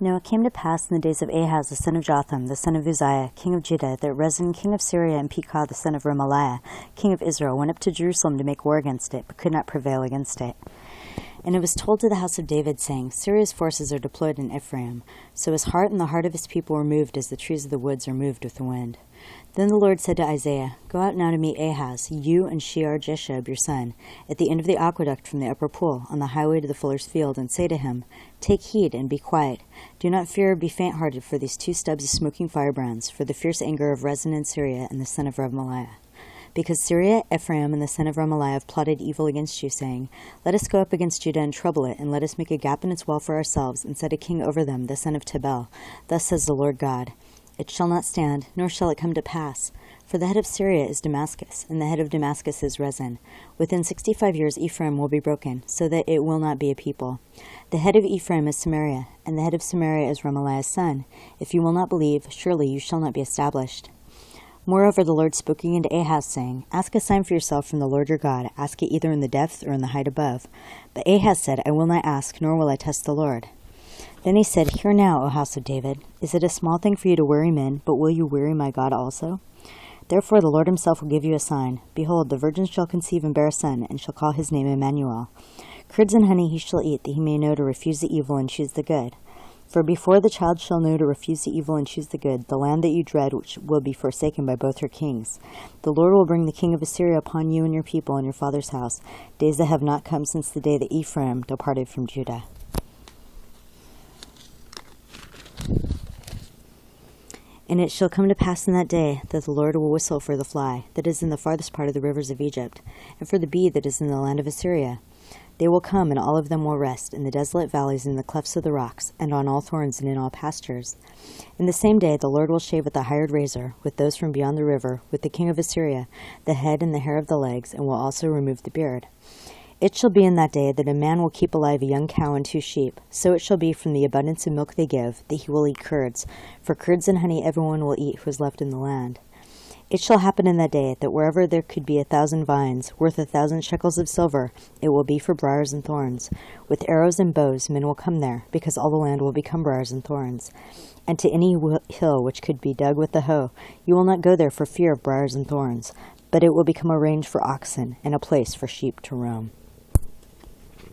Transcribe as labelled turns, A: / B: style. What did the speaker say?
A: Now it came to pass in the days of Ahaz the son of Jotham, the son of Uzziah, king of Judah, that Rezin king of Syria and Pekah the son of Remaliah, king of Israel, went up to Jerusalem to make war against it, but could not prevail against it. And it was told to the house of David, saying, Syria's forces are deployed in Ephraim. So his heart and the heart of his people were moved as the trees of the woods are moved with the wind. Then the Lord said to Isaiah, Go out now to meet Ahaz, you and Shear-Jashub your son, at the end of the aqueduct from the upper pool, on the highway to the fuller's field, and say to him, Take heed and be quiet. Do not fear or be faint-hearted for these 2 stubs of smoking firebrands, for the fierce anger of Rezin in Syria and the son of Remaliah. Because Syria, Ephraim, and the son of Remaliah have plotted evil against you, saying, Let us go up against Judah and trouble it, and let us make a gap in its wall for ourselves, and set a king over them, the son of Tabel. Thus says the Lord God, It shall not stand, nor shall it come to pass. For the head of Syria is Damascus, and the head of Damascus is Rezin. Within 65 years Ephraim will be broken, so that it will not be a people. The head of Ephraim is Samaria, and the head of Samaria is Remaliah's son. If you will not believe, surely you shall not be established. Moreover, the Lord spoke again to Ahaz, saying, Ask a sign for yourself from the Lord your God. Ask it either in the depth or in the height above. But Ahaz said, I will not ask, nor will I test the Lord. Then he said, Hear now, O house of David. Is it a small thing for you to weary men, but will you weary my God also? Therefore the Lord himself will give you a sign. Behold, the virgin shall conceive and bear a son, and shall call his name Immanuel. Curds and honey he shall eat, that he may know to refuse the evil and choose the good. For before the child shall know to refuse the evil and choose the good, the land that you dread which will be forsaken by both her kings. The Lord will bring the king of Assyria upon you and your people and your father's house, days that have not come since the day that Ephraim departed from Judah. And it shall come to pass in that day that the Lord will whistle for the fly that is in the farthest part of the rivers of Egypt, and for the bee that is in the land of Assyria. They will come, and all of them will rest, in the desolate valleys and in the clefts of the rocks, and on all thorns and in all pastures. In the same day the Lord will shave with the hired razor, with those from beyond the river, with the king of Assyria, the head and the hair of the legs, and will also remove the beard. It shall be in that day that a man will keep alive a young cow and 2 sheep. So it shall be from the abundance of milk they give, that he will eat curds. For curds and honey everyone will eat who is left in the land. It shall happen in that day that wherever there could be 1,000 vines, worth 1,000 shekels of silver, it will be for briars and thorns. With arrows and bows men will come there, because all the land will become briars and thorns. And to any hill which could be dug with the hoe, you will not go there for fear of briars and thorns, but it will become a range for oxen, and a place for sheep to roam.